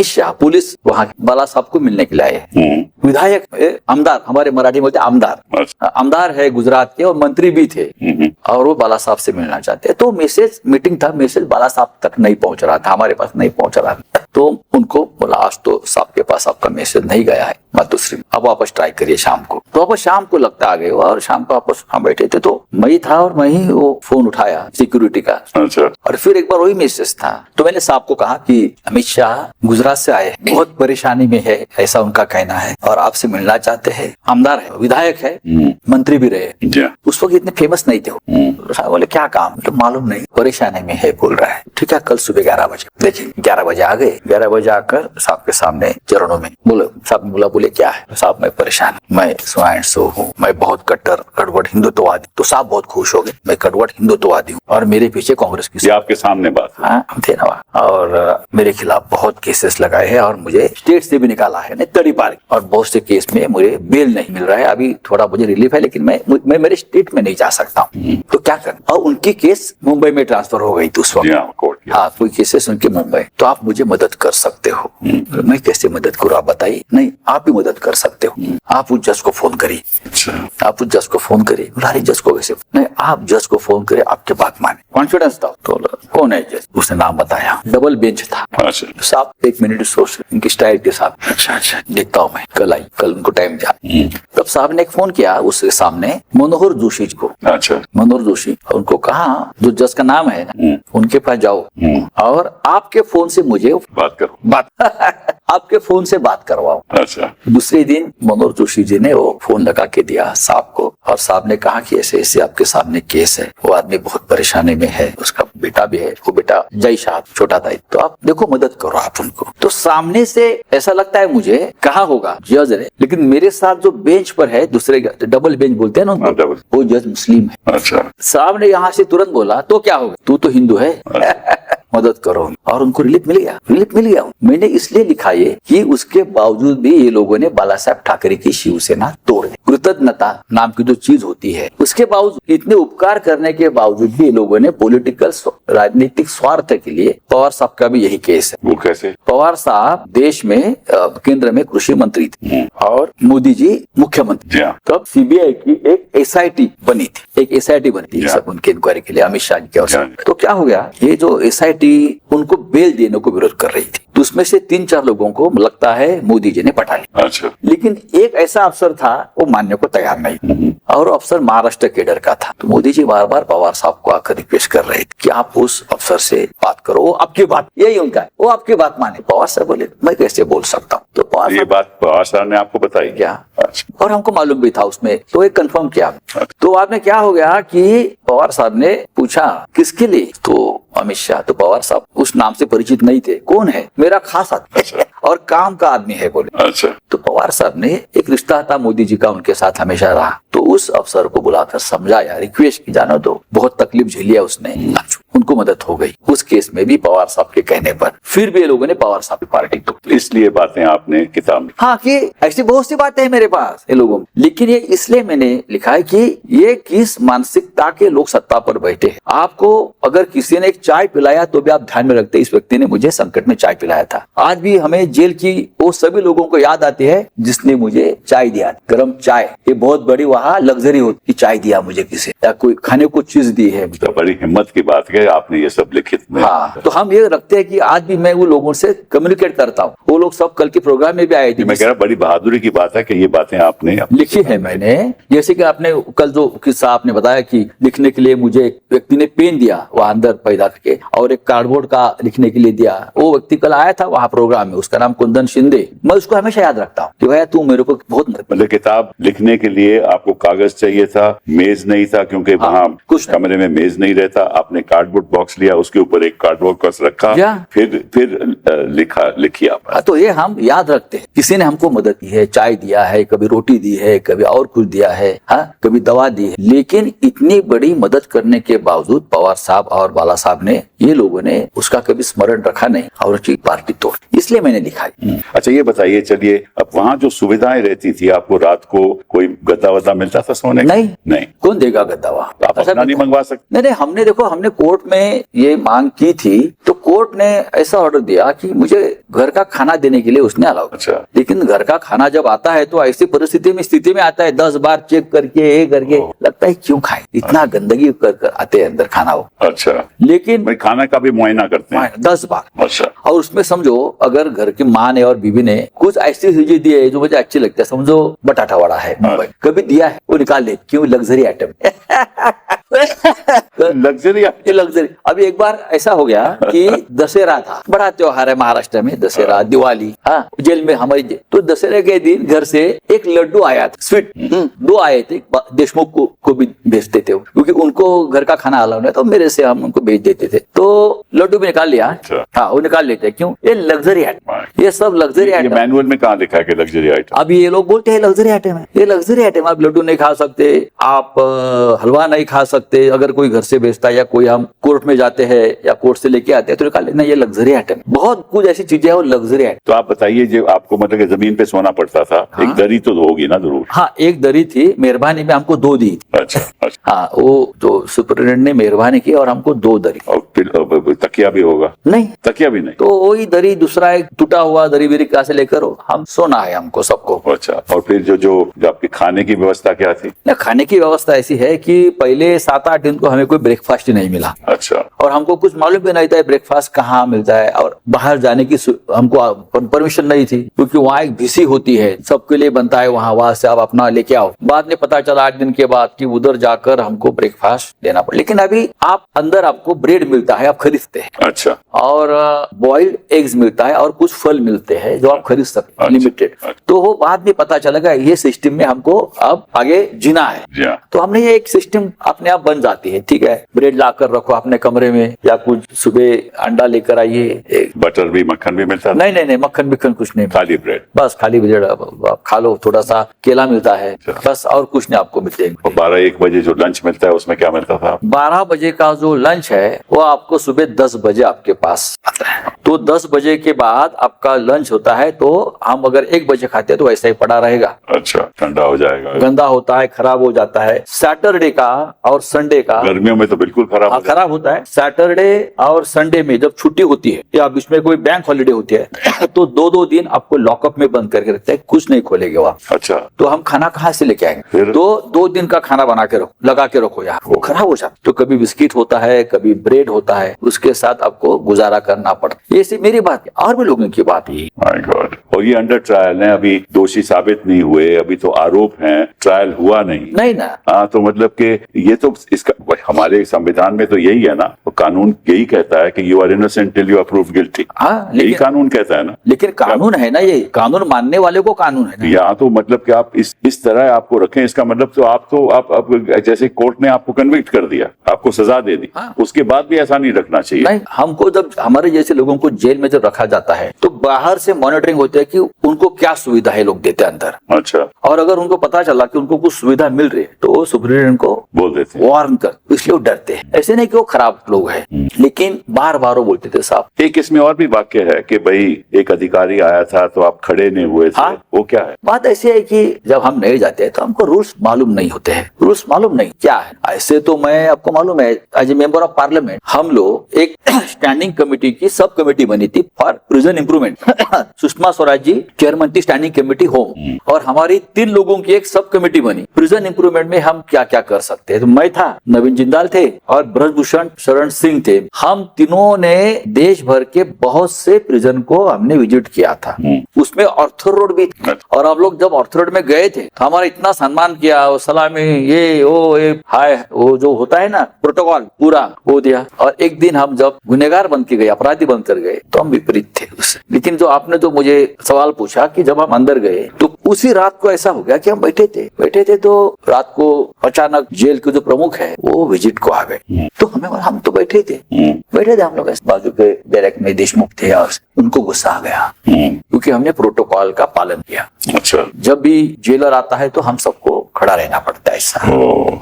शाह पुलिस वहां बाला साहब को मिलने के लिए आए। विधायक आमदार, हमारे मराठी में बोलते आमदार है गुजरात के, और मंत्री भी थे, और वो बाला साहब से मिलना चाहते हैं। तो मैसेज, मीटिंग था, मैसेज बाला साहब तक नहीं पहुंच रहा था, हमारे पास नहीं पहुंच रहा था। तो उनको बोला आज तो साहब के पास आपका मैसेज नहीं गया है मातोश्री, अब वापस ट्राई करिए शाम को। तो वापस शाम को लगता आ गए, और शाम को वापस हम बैठे थे, तो मैं था और मैं ही वो फोन उठाया सिक्योरिटी का। अच्छा। और फिर एक बार वही मैसेज था, तो मैंने साहब को कहा कि अमित शाह गुजरात से आए, बहुत परेशानी में है, ऐसा उनका कहना है, और आपसे मिलना चाहते हैं। आमदार है, विधायक है, मंत्री भी रहे, उस वक्त इतने फेमस नहीं थे। साहब बोले क्या काम? तो मालूम नहीं, परेशानी में है बोल रहा है। ठीक है, कल सुबह 11 बजे। देखिए 11 बजे आ गए, 11 बजे आकर साहब के सामने चरणों में बोले, साहब बोले क्या है? साहब मैं परेशान, मैं सो हूँ, मैं बहुत कड़वट हिंदुत्ववादी। तो साहब बहुत खुश हो गए, मैं कड़वट हिंदुत्ववादी हूँ और मेरे पीछे कांग्रेस की, आपके सामने बात। हाँ, हम थे ना, और मेरे खिलाफ बहुत केसेस लगाए हैं और मुझे स्टेट से भी निकाला है, नहीं तड़ी पार, और बहुत से केस में मुझे बेल नहीं मिल रहा है। अभी थोड़ा मुझे रिलीफ है, लेकिन मैं मेरे स्टेट में नहीं जा सकता हूँ, तो क्या कर? और उनकी केस मुंबई में ट्रांसफर हो गई थी उस वक्त। हाँ, कोई केसेस उनके मुंबई, तो आप मुझे मदद कर सकते हो। मैं कैसे मदद करूँ आप बताइए? नहीं, आप भी मदद कर सकते हो, आप उस जज को फोन करिए। आप उस जज को फोन करिए। अरे जज को कैसे? नहीं, आप जज को फोन करिए, आपके बात माने, कॉन्फिडेंस था। तो कौन है जज? उसने नाम बताया, डबल बेंच था। साहब 1 मिनट सोच, इनकी स्टाइल के साथ, अच्छा देखता हूँ मैं, कल आई, कल उनको टाइम दिया। तब साहब ने एक फोन किया उसके सामने मनोहर जोशी को। अच्छा, मनोहर जोशी, उनको कहा जो जज का नाम है ना, उनके पास जाओ और आपके फोन से मुझे बात करो, आपके फोन से बात करवाओ। अच्छा। दूसरे दिन मनोहर जोशी जी ने वो फोन लगा के दिया साहब को, और साहब ने कहा कि ऐसे ऐसे आपके सामने केस है, वो आदमी बहुत परेशानी में है, उसका बेटा भी है, वो बेटा जय शाह छोटा था, तो आप देखो मदद करो आप उनको। तो सामने से ऐसा लगता है मुझे, कहा होगा जज है, लेकिन मेरे साथ जो बेंच पर है, दूसरे डबल बेंच बोलते हैं ना, वो जज मुस्लिम है। अच्छा। साहब ने यहाँ से तुरंत बोला, तो क्या होगा, तू तो हिंदू है, मदद करो, और उनको रिलीफ मिल गया। मैंने इसलिए लिखा ये कि उसके बावजूद भी ये लोगों ने बाला साहब ठाकरे की शिवसेना तोड़ दी। कृतज्ञता नाम की जो चीज होती है, उसके बावजूद, इतने उपकार करने के बावजूद भी ये लोगों ने पॉलिटिकल राजनीतिक स्वार्थ के लिए, पवार साहब का भी यही केस है। वो कैसे? पवार साहब देश में केंद्र में कृषि मंत्री थे और मोदी जी मुख्यमंत्री। तब सीबीआई की एक एसआईटी बनी थी, सब उनके इंक्वायरी के लिए, अमित शाह जी के। तो क्या हो गया, ये जो एसआईटी कमेटी उनको बेल देने को विरोध कर रही थी, तो उसमें से 3-4 लोगों को लगता है मोदी जी ने पटा लिया। अच्छा। लेकिन एक ऐसा अफसर था वो मानने को तैयार नहीं, और अफसर महाराष्ट्र केडर का था। तो मोदी जी बार बार पवार साहब को आकर रिक्वेस्ट कर रहे थे कि आप उस अफसर से बात करो, वो आपकी बात, यही उनका है, वो आपकी बात माने। पवार साहब बोले मैं कैसे बोल सकता हूँ। तो पवार ये बात पवार साहब ने आपको बताई क्या? अच्छा। और हमको मालूम भी था उसमें, तो एक कंफर्म किया। तो बाद में क्या हो गया कि पवार साहब ने पूछा किसके लिए, तो अमित शाह। तो पवार साहब उस नाम से परिचित नहीं थे, कौन है, मेरा खास आदमी और काम का आदमी है बोले। अच्छा। तो पवार साहब ने, एक रिश्ता था मोदी जी का उनके साथ हमेशा रहा, तो उस अफसर को बुलाकर समझाया, रिक्वेस्ट की, जानो दो बहुत तकलीफ झेली है उसने, उनको मदद हो गई उस केस में भी पवार साहब के कहने पर। फिर भी ये लोगों ने पवार साहब की पार्टी तो इसलिए बातें आपने किताब में, हाँ, कि ऐसी बहुत सी बातें हैं मेरे पास ये लोगों में, लेकिन ये इसलिए मैंने लिखा है कि ये किस मानसिकता के लोग सत्ता पर बैठे हैं। आपको अगर किसी ने एक चाय पिलाया तो भी आप ध्यान में रखते इस व्यक्ति ने मुझे संकट में चाय पिलाया था। आज भी हमें जेल की वो सभी लोगों को याद आती है जिसने मुझे चाय दिया, गरम चाय, ये बहुत बड़ी वहाँ लग्जरी होती कि चाय दिया मुझे किसी, या कोई खाने को चीज दी है। तो बड़ी हिम्मत की बात है आपने ये सब लिखित में। हाँ, तो हम ये रखते हैं कि आज भी मैं वो लोगों से कम्युनिकेट करता हूँ, वो लोग सब कल के प्रोग्राम में भी आए थे। मैं कह रहा बड़ी बहादुरी की बात है कि ये बातें आपने लिखी है मैंने। जैसे कि आपने कल जो किस्सा आपने बताया कि लिखने के लिए मुझे एक व्यक्ति ने पेन दिया वहां अंदर पैदा करके, और एक कार्डबोर्ड का लिखने के लिए दिया। वो व्यक्ति कल आया था वहां प्रोग्राम में, उसका नाम कुंदन शिंदे। मैं उसको हमेशा याद रखता हूँ कि भैया तू मेरे को बहुत मतलब किताब लिखने के लिए आपको कागज चाहिए था, मेज नहीं था, क्योंकि वहाँ कुछ कमरे में मेज नहीं रहता। आपने कार्डबोर्ड बॉक्स लिया, उसके ऊपर एक कार्डबोर्ड बॉक्स रखा, फिर लिखी आप। तो ये हम याद रखते हैं, किसी ने हमको मदद की है, चाय दिया है, कभी रोटी दी है, कभी और कुछ दिया है, हाँ, कभी दवा दी है। लेकिन इतनी बड़ी मदद करने के बावजूद पवार साहब और बाला साहब ने, ये लोगों ने उसका कभी स्मरण रखा नहीं और उसकी पार्टी तोड़, इसलिए मैंने लिखा है। अच्छा, ये बताइए, चलिए, अब वहाँ जो सुविधाएं रहती थी, आपको रात को कोई गद्दा वद्दा मिलता था सोने? नहीं, कौन देगा गद्दा वहाँ? आप अपना नहीं मंगवा सकते? नहीं, हमने देखो, हमने कोर्ट में ये मांग की थी, तो कोर्ट ने ऐसा ऑर्डर दिया कि मुझे घर का खाना देने के लिए उसने अलाउ। अच्छा। लेकिन घर का खाना जब आता है तो ऐसी स्थिति में आता है, 10 बार चेक करके, ये करके, लगता है क्यों खाए, इतना गंदगी कर आते हैं अंदर खाना वो। अच्छा। लेकिन खाना का भी मुआयना करते हैं 10 बार। अच्छा। और उसमें समझो अगर घर की माँ ने और बीवी ने कुछ ऐसी चीजें दी है जो मुझे अच्छी लगती है, समझो बटाटा वड़ा है, कभी दिया है, वो निकाल ले, क्यों, लग्जरी आइटम लग्जरी। अभी एक बार ऐसा हो गया कि दशहरा था, बड़ा त्योहार है महाराष्ट्र में, दशहरा, दिवाली, हाँ, जेल में हमारी तो दशहरे के दिन घर से एक लड्डू आया था, स्वीट 2 आए थे, देशमुख को भी भेजते थे क्योंकि उनको घर का खाना अलाउ नहीं, तो मेरे से हम उनको भेज देते थे। तो लड्डू भी निकाल लिया। हाँ, वो निकाल लेते हैं, क्यों, ये लग्जरी आइटम, ये सब लग्जरी आइटम। मैनुअल में कहाँ लिखा है कि लग्जरी आइटम? अभी ये लोग बोलते हैं लग्जरी आइटम है, ये लग्जरी आइटम। आप लड्डू नहीं खा सकते, आप हलवा नहीं खा सकते, अगर कोई घर से भेजता है या कोई हम कोर्ट में जाते हैं या कोर्ट से लेके आते हैं तो निकाल लेना, ये लग्जरी आइटम। बहुत कुछ ऐसी चीजें है वो लग्जरी आइटम। तो आप बताइए, जो आपको मतलब जमीन पे सोना पड़ता था, हाँ? एक दरी तो होगी ना जरूर? हाँ, एक दरी थी, मेहरबानी में हमको 2 दी थी। अच्छा। हाँ, वो जो सुपरिटेंडेंट ने मेहरबानी की और हमको 2 दरी। और फिर तकिया भी होगा? नहीं, तकिया भी नहीं। तो वही दरी, दूसरा एक टूटा हुआ दरी बिरी कहाँ से लेकर हम सोना है हमको सबको। अच्छा। और फिर जो आपकी खाने की व्यवस्था क्या थी? ना, खाने की व्यवस्था ऐसी है कि पहले 7-8 दिन को हमें कोई ब्रेकफास्ट ही नहीं मिला। अच्छा। और हमको कुछ मालूम भी नहीं था ब्रेकफास्ट कहाँ मिलता है, और बाहर जाने की हमको परमिशन नहीं थी क्योंकि वहाँ एक भीसी होती है, सबके लिए बनता है वहाँ से आप अपना लेके आओ। बाद में पता चला 8 दिन के बाद कि उधर जाकर हमको ब्रेकफास्ट देना पड़ा। लेकिन अभी आप अंदर आपको ब्रेड मिलता है, आप खरीदते हैं। अच्छा। और बॉइल्ड एग्स मिलता है और कुछ फल मिलते हैं जो आप खरीद सकते हैं, लिमिटेड। तो वो बाद में पता चला ये सिस्टम में हमको अब आगे जीना है। तो हमने ये एक सिस्टम अपने आप बन जाती है, ठीक है, ब्रेड लाकर रखो अपने कमरे में, या कुछ सुबह अंडा लेकर आइए, बटर भी, मक्खन भी मिलता है? नहीं, मक्खन बिक्खन कुछ नहीं, खाली ब्रेड, बस खाली ब्रेड आप खा लो, थोड़ा सा केला मिलता है, बस, और कुछ नहीं आपको मिलता है। 12-1 बजे जो लंच मिलता है उसमें क्या मिलता था? 12 बजे का जो लंच है वो आपको सुबह 10 बजे आपके पास आता है। तो 10 बजे के बाद आपका लंच होता है, तो हम अगर 1 बजे खाते हैं तो ऐसा ही पड़ा रहेगा। अच्छा, ठंडा हो जाएगा, गंदा होता है, खराब हो जाता है। सैटरडे का और संडे का, गर्मियों में तो बिल्कुल खराब होता है। सैटरडे और संडे में जब छुट्टी होती है, या अभी बीच में कोई बैंक हॉलीडे होती है तो 2-2 दिन आपको लॉकअप में बंद करके रखते हैं, कुछ नहीं खोलेंगे वो। अच्छा, तो हम खाना कहाँ से लेके आएंगे? फिर? तो 2 दिन का खाना बना के रखो, लगा के रखो यार, वो खराब हो जाता। तो कभी बिस्किट होता है, कभी ब्रेड होता है, उसके साथ आपको गुजारा करना पड़ता है। ये सिर्फ मेरी बात है, और भी लोगों की बात है। My God. और ये अंडर ट्रायल है, अभी दोषी साबित नहीं हुए, अभी तो आरोप हैं, ट्रायल हुआ नहीं ना। हाँ, तो मतलब कि ये तो इसका हमारे संविधान में तो यही है ना, तो कानून यही कहता है कि you are innocent till you are proved guilty. हाँ, यही कानून कहता है ना। लेकिन कानून है ना, ये कानून मानने वाले को कानून है ना। यहाँ तो मतलब कि आप इस तरह आपको रखें, इसका मतलब तो आप जैसे कोर्ट ने आपको कन्विक्ट कर दिया, आपको सजा दे दी, हाँ। उसके बाद भी ऐसा नहीं रखना चाहिए। नहीं, हमको जब हमारे जैसे लोगों को जेल में जब रखा जाता है तो बाहर से मॉनिटरिंग होती है कि उनको क्या सुविधा है लोग देते हैं अंदर। अच्छा। और अगर उनको पता चला कि उनको कुछ सुविधा मिल रही है तो वो सुप्रीडेंट को बोल देते हैं, वार्न कर, इसलिए वो डरते हैं। ऐसे नहीं कि वो खराब लोग हैं, लेकिन बार बार वो बोलते थे साहब। एक इसमें और भी वाक्य है कि भाई एक अधिकारी आया था तो आप खड़े नहीं हुए थे। हाँ? वो क्या है? बात ऐसी है कि जब हम नए जाते हैं तो हमको रूल्स मालूम नहीं होते हैं, रूल्स मालूम नहीं क्या है। ऐसे तो मैं आपको मालूम है, as a member of parliament हम लोग एक स्टैंडिंग कमेटी की सब कमेटी बनी थी for prison improvement. Sushma Swaraj ji chairman थी स्टैंडिंग कमेटी होम, और हमारी 3 लोगों की एक सब कमेटी बनी प्रिजन इंप्रूवमेंट में हम क्या क्या कर सकते हैं। तो मैं था, नवीन जिंदाल थे और ब्रजभूषण शरण सिंह थे। हम तीनों ने देश भर के बहुत से प्रिजन को हमने विजिट किया था। उसमें ऑर्थर रोड भी था। और हम लोग जब ऑर्थर रोड में गए थे तो हमारा इतना सम्मान किया, वो सलामी, ये वो हाय, वो जो होता है ना प्रोटोकॉल पूरा वो दिया। और एक दिन हम जब गुनहगार बन के गए, अपराधी बनकर गए, तो हम विपरीत थे उससे। लेकिन जो आपने जो मुझे सवाल पूछा कि जब हम अंदर गए तो उसी रात को ऐसा हो गया कि हम बैठे थे तो रात को अचानक जेल के जो प्रमुख है वो विजिट को आ गए। तो हम तो बैठे थे हम लोग बाजू के बैरक में देशमुख थे और उनको गुस्सा आ गया क्योंकि हमने प्रोटोकॉल का पालन किया। अच्छा। जब भी जेलर आता है तो हम सबको खड़ा रहना पड़ता है ऐसा।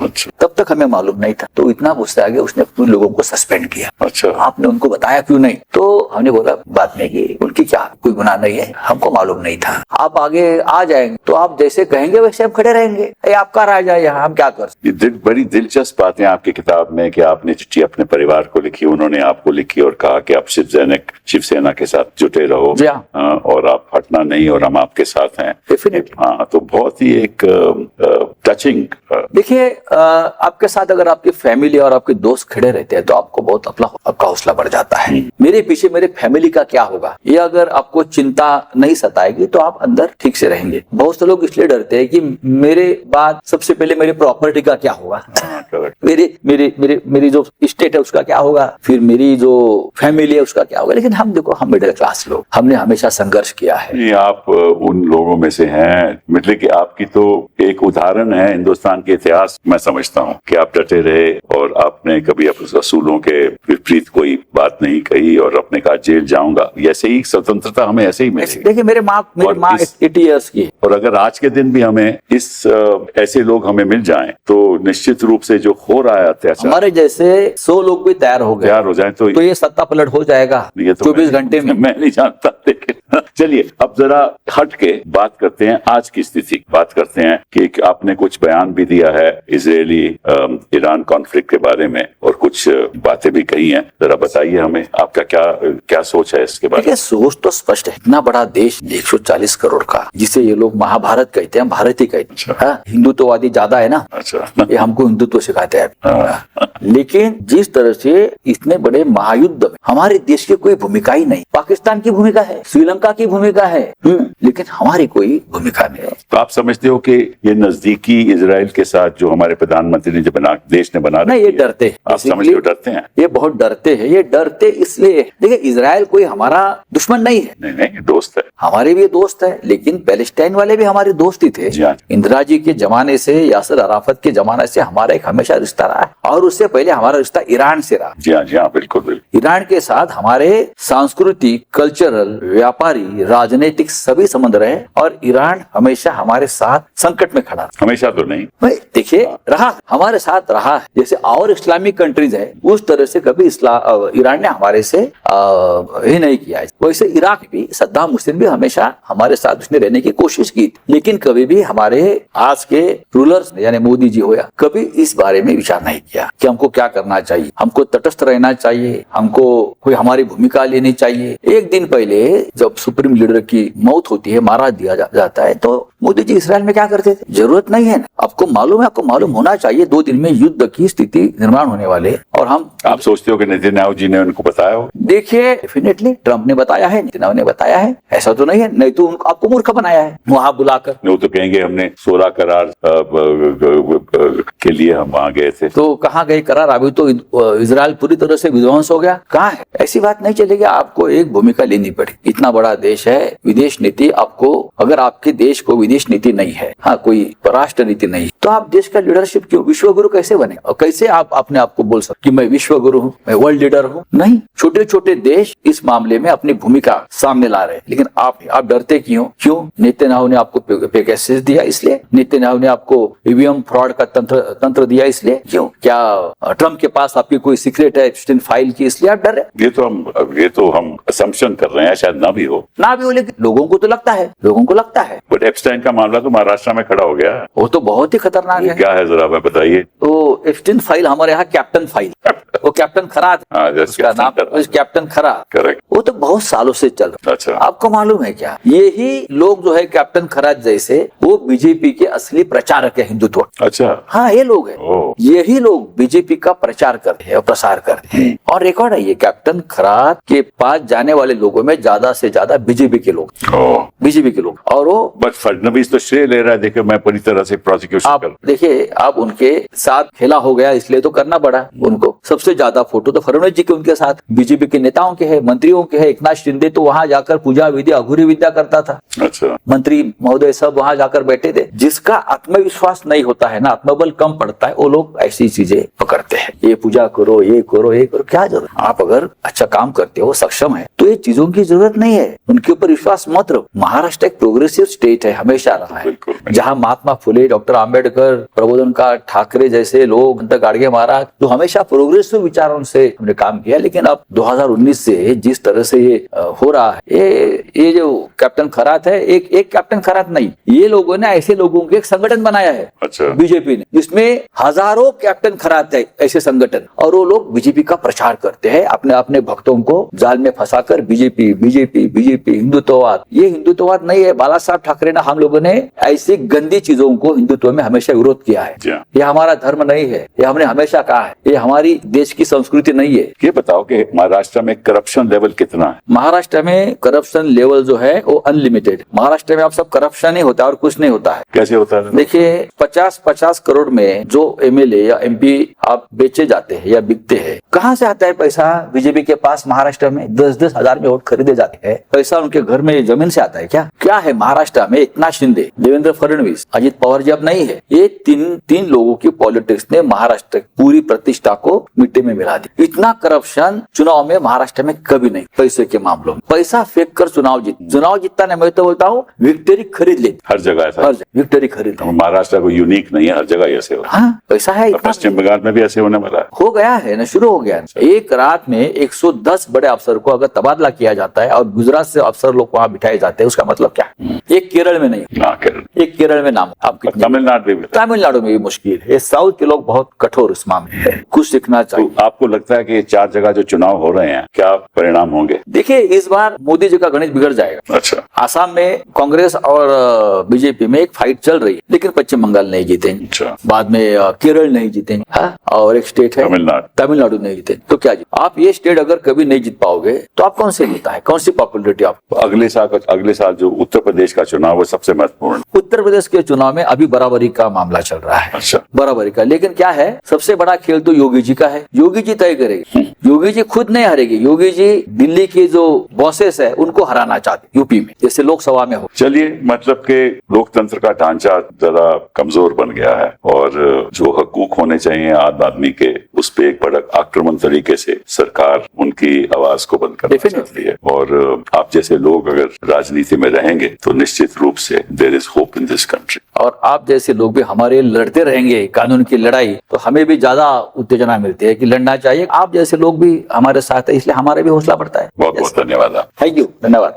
अच्छा। तब तक हमें मालूम नहीं था, तो इतना गुस्सा आ गया, उसने उन लोगों को सस्पेंड किया। अच्छा। आपने उनको बताया क्यों नहीं? तो हमने बोला बात नहीं की, उनकी क्या कोई गुनाह नहीं है, हमको मालूम नहीं था। आप आगे आ जाएंगे तो आप जैसे कहेंगे वैसे हम खड़े रहेंगे, आपका राजा यहाँ, हम क्या कर। ये बड़ी दिलचस्प बातें आपकी किताब में कि आपने चिट्ठी अपने परिवार को लिखी, उन्होंने आपको लिखी और कहा कि आप शिवसेना के साथ जुटे रहो और आप हटना नहीं और हम आपके साथ हैं। डेफिनेटली। हाँ, तो बहुत ही एक टचिंग। देखिए, आपके साथ अगर आपकी फैमिली और आपके दोस्त खड़े रहते हैं तो आपको बहुत आपका हौसला बढ़ जाता है। मेरे पीछे मेरे फैमिली का क्या होगा, ये अगर आपको चिंता नहीं सताएगी तो आप अंदर ठीक से रहेंगे। बहुत से लोग इसलिए डरते हैं कि मेरे बाद सबसे पहले मेरी प्रॉपर्टी का क्या होगा, मेरी जो स्टेट है उसका क्या होगा, फिर मेरी जो फैमिली है उसका क्या होगा। लेकिन हम देखो, हम मिडिल क्लास लोग, हमने हमेशा संघर्ष किया है। ये आप उन लोगों में से हैं, मतलब कि आपकी तो एक उदाहरण है हिंदुस्तान के इतिहास। मैं समझता हूँ कि आप डटे रहे और आपने कभी असूलों के विपरीत कोई बात नहीं कही और आपने कहा जेल जाऊंगा। ऐसे ही स्वतंत्रता हमें ऐसे ही मिलेगी। देखिए, मेरी माँ 80 ईयर्स की, और अगर आज के दिन भी हमें ऐसे लोग हमें मिल जाएं तो निश्चित रूप से जो हो रहा है अत्याचार, हमारे जैसे 100 लोग भी तैयार हो जाए तो ये सत्ता पलट हो जाएगा 24 घंटे में। मैं नहीं जानता, लेकिन चलिए अब जरा हट के बात करते हैं आज की स्थिति, बात करते हैं कि आपने कुछ बयान भी दिया है इजरायली ईरान कॉन्फ्लिक्ट के बारे में और कुछ बातें भी कही हैं। जरा बताइए हमें आपका क्या सोच है इसके बारे में। सोच तो स्पष्ट है, इतना बड़ा देश 140 करोड़ का, जिसे ये लोग महाभारत कहते हैं, भारत ही कहते हैं। हिंदुत्ववादी ज्यादा है ना, अच्छा, ये हमको हिंदुत्व सिखाते हैं। लेकिन जिस तरह से इतने बड़े महायुद्ध में हमारे देश की कोई भूमिका ही नहीं, पाकिस्तान की भूमिका है, श्रीलंका की भूमिका है, लेकिन हमारी कोई भूमिका नहीं है। तो आप समझते हो कि ये नजदीकी इजराइल के साथ जो हमारे प्रधानमंत्री ने देश ने बना नहीं, ये डरते, आप समझते हो डरते हैं, ये बहुत डरते हैं। ये डरते इसलिए, देखिए इजराइल कोई हमारा दुश्मन नहीं है, नहीं दोस्त है, हमारे भी दोस्त है। लेकिन पैलेस्टाइन वाले भी हमारे दोस्त ही थे। इंदिरा जी के जमाने से, यासिर अराफत के जमाने से हमारा एक हमेशा रिश्ता रहा है, और उससे पहले हमारा रिश्ता ईरान से रहा। जी हाँ, बिल्कुल। ईरान के साथ हमारे सांस्कृतिक, कल्चरल, व्यापारी राजनीतिक सभी संबंध रहे और ईरान हमेशा हमारे साथ संकट में खड़ा। हमेशा तो नहीं, देखिए रहा, हमारे साथ रहा है। जैसे और इस्लामिक कंट्रीज है उस तरह से कभी ईरान ने हमारे से ही नहीं किया है। वैसे इराक भी, सद्दाम हुसैन भी हमेशा हमारे साथ उसने रहने की कोशिश की थी, लेकिन कभी भी हमारे आज के रूलर्स यानी मोदी जी हो या कभी इस बारे में विचार नहीं किया कि हमको क्या करना चाहिए, हमको तटस्थ रहना चाहिए, हमको कोई हमारी भूमिका लेनी चाहिए। एक दिन पहले जब सुप्रीम लीडर की मौत होती है, मारा दिया जाता है, तो मोदी जी इसराइल में क्या करते थे? जरूरत नहीं है, आपको मालूम है, आपको मालूम होना चाहिए 2 दिन में युद्ध की स्थिति निर्माण होने वाले। और आप सोचते हो कि नेतन्याहू जी ने उनको बताया हो? देखिए डेफिनेटली ट्रंप ने बताया है, नेतन्याहू ने बताया है, ऐसा तो नहीं है, नहीं तो आपको मूर्ख बनाया है वहां बुलाकर। वो तो कहेंगे हमने 16 करार के लिए हम वहां गए थे। तो कहाँ गए करार? अभी तो इजराइल पूरी तरह से विध्वंस हो गया। कहाँ है? ऐसी बात नहीं चलेगी, आपको एक भूमिका लेनी पड़ेगी। इतना बड़ा देश है, विदेश नीति आपको, अगर आपके देश को विदेश नीति नहीं है, हाँ कोई राष्ट्र नीति नहीं, तो आप देश का लीडरशिप क्यों, विश्व गुरु कैसे बने? और कैसे आप अपने आप को बोल सकते कि मैं विश्व गुरु हूँ, मैं वर्ल्ड लीडर हूँ? नहीं, छोटे छोटे देश इस मामले में अपनी भूमिका सामने ला रहे हैं। लेकिन आप डरते क्यों? नेतन्याहू ने आपको पेगासस दिया इसलिए, नेतन्याहू ने आपको ईवीएम फ्रॉड का तंत्र दिया इसलिए, क्यों? क्या ट्रंप के पास आपकी कोई सीक्रेट है एप्स्टाइन फाइल की, इसलिए आप डर रहे? ये तो हम असम्पशन कर रहे हैं, शायद ना भी हो, लेकिन लोगों को तो लगता है। बट एप्स्टाइन का मामला तो महाराष्ट्र में खड़ा हो गया। वो तो बहुत ही खतरनाक है। क्या है जरा मैं बताइए। तो एप्स्टाइन फाइल हमारे यहाँ कैप्टन फाइल, वो कैप्टन खरात, उसका नाम कैप्टन खरात, करेक्ट। वो तो बहुत सालों से चल रहा है। अच्छा, आपको मालूम है क्या? यही लोग जो है कैप्टन खरात जैसे, वो बीजेपी के असली प्रचारक है हिंदुत्व। अच्छा, हाँ ये लोग हैं, यही लोग बीजेपी का प्रचार करते हैं और प्रसार करते हैं। और रिकॉर्ड है, ये कैप्टन खरात के पास जाने वाले लोगों में ज्यादा से ज्यादा बीजेपी के लोग, और वो बस फडणवीस तो श्रेय ले रहा है। देखिए मैं पूरी तरह से प्रोसिक्यूशन कर, देखिए आप उनके साथ खेला हो गया, इसलिए तो करना पड़ा उनको। सबसे ज्यादा फोटो तो फडणवीस जी के उनके साथ, बीजेपी के नेताओं के है, मंत्रियों के है। एकनाथ शिंदे तो वहां जाकर पूजा विधि अघोरी विद्या करता था। अच्छा, मंत्री महोदय सब वहां जाकर बैठे थे। जिसका आत्मविश्वास नहीं होता है ना, आत्मबल कम पड़ता है, वो लोग ऐसी चीजें पकड़ते हैं, ये पूजा करो, ये करो, ये करो। क्या जरूरत? आप अगर अच्छा काम करते हो, सक्षम है, तो ये चीजों की जरूरत नहीं है, उनके ऊपर विश्वास मत रखो। महाराष्ट्र एक प्रोग्रेसिव स्टेट है, हमेशा रहा है, जहाँ महात्मा फुले, डॉक्टर आम्बेडकर, प्रबोधनकार ठाकरे जैसे लोग, संत गाडगे महाराज, जो हमेशा प्रोग्रेसिव विचारों से हमने काम किया। लेकिन अब 2019 से जिस तरह से ये हो रहा है, ये जो कैप्टन खरात है, एक कैप्टन खरात नहीं, ये लोगों ने ऐसे लोगों के एक संगठन बनाया है। अच्छा, बीजेपी ने, जिसमें हजारों कैप्टन खरात है ऐसे संगठन, और वो लोग बीजेपी का प्रचार करते हैं, अपने भक्तों को जाल में फंसाकर बीजेपी बीजेपी बीजेपी हिंदुत्ववाद। ये हिंदुत्ववाद नहीं है। बाला साहब ठाकरे ने, हम लोगों ने ऐसी गंदी चीजों को हिंदुत्व में हमेशा विरोध किया है। ये हमारा धर्म नहीं है, ये हमने हमेशा कहा है, ये हमारी देश की संस्कृति नहीं है। ये बताओ कि महाराष्ट्र में करप्शन लेवल कितना है? महाराष्ट्र में करप्शन लेवल जो है वो अनलिमिटेड। महाराष्ट्र में आप सब करप्शन ही होता है और कुछ नहीं होता है। कैसे होता है? देखिए 50-50 करोड़ में जो एमएलए या एमपी आप बेचे जाते हैं या बिकते हैं, कहाँ से आता है पैसा? बीजेपी के पास महाराष्ट्र में 10-10 हजार में वोट खरीदे जाते हैं। पैसा उनके घर में जमीन से आता है क्या है? महाराष्ट्र में एकनाथ शिंदे, देवेंद्र फडणवीस, अजित पवार जी अब नहीं है, ये तीन लोगों की पॉलिटिक्स ने महाराष्ट्र की पूरी प्रतिष्ठा को मिट्टी में मिला दी। इतना करप्शन चुनाव में महाराष्ट्र में कभी नहीं। पैसे के मामलों में पैसा फेंक कर चुनाव जीतता नहीं। मैं तो बोलता हूँ विक्ट्री खरीद लेती, हर जगह विक्ट्री खरीद। महाराष्ट्र को यूनिक नहीं है, हर जगह ऐसे हो। हाँ, पैसा है। पश्चिम बंगाल में भी ऐसे होने वाला हो गया है ना, शुरू हो गया। एक रात में 110 बड़े अफसर को अगर तबादला किया जाता है और गुजरात से अफसर लोग वहाँ बिठाए जाते हैं, उसका मतलब क्या? एक केरल में नहीं, एक केरल में नाम, आप तमिलनाडु में भी मुश्किल है। साउथ के लोग बहुत कठोर इस मामले में, कुछ सीखना चाहिए। तो आपको लगता है कि ये 4 जगह जो चुनाव हो रहे हैं, क्या परिणाम होंगे? देखिए इस बार मोदी जी का गणित बिगड़ जाएगा। अच्छा, आसाम में कांग्रेस और बीजेपी में एक फाइट चल रही है, लेकिन पश्चिम बंगाल नहीं जीतेंगे। अच्छा, बाद में केरल नहीं जीतेंगे, हाँ? और एक स्टेट है तमिलनाडु नहीं जीते। तो क्या जी, आप ये स्टेट अगर कभी नहीं जीत पाओगे तो आप कौन से नेता है, कौन सी पॉपुलरिटी आप? अगले साल जो उत्तर प्रदेश का चुनाव वो सबसे महत्वपूर्ण। उत्तर प्रदेश के चुनाव में अभी बराबरी का मामला चल रहा है। अच्छा, बराबरी का, लेकिन क्या है, सबसे बड़ा खेल तो योगी जी का है। योगी जी तय करेगी, योगी जी खुद नहीं हारेगी। योगी जी दिल्ली के जो बॉसेस है उनको हराना चाहते यूपी में, जैसे लोकसभा में हो। चलिए, मतलब के लोकतंत्र का ढांचा जरा कमजोर बन गया है और जो हकूक होने होने चाहिए आम आदमी के, उस पे एक बड़ा आक्रमण तरीके से सरकार उनकी आवाज को बंद करना चाहती है। और आप जैसे लोग अगर राजनीति में रहेंगे तो निश्चित रूप से there is hope in this country. और आप जैसे लोग भी हमारे लड़ते रहेंगे कानून की लड़ाई, तो हमें भी ज्यादा उत्तेजना मिलती है कि लड़ना चाहिए। आप जैसे लोग भी हमारे साथ है, इसलिए हमारा भी हौसला बढ़ता है। बहुत बहुत धन्यवाद। थैंक यू, धन्यवाद।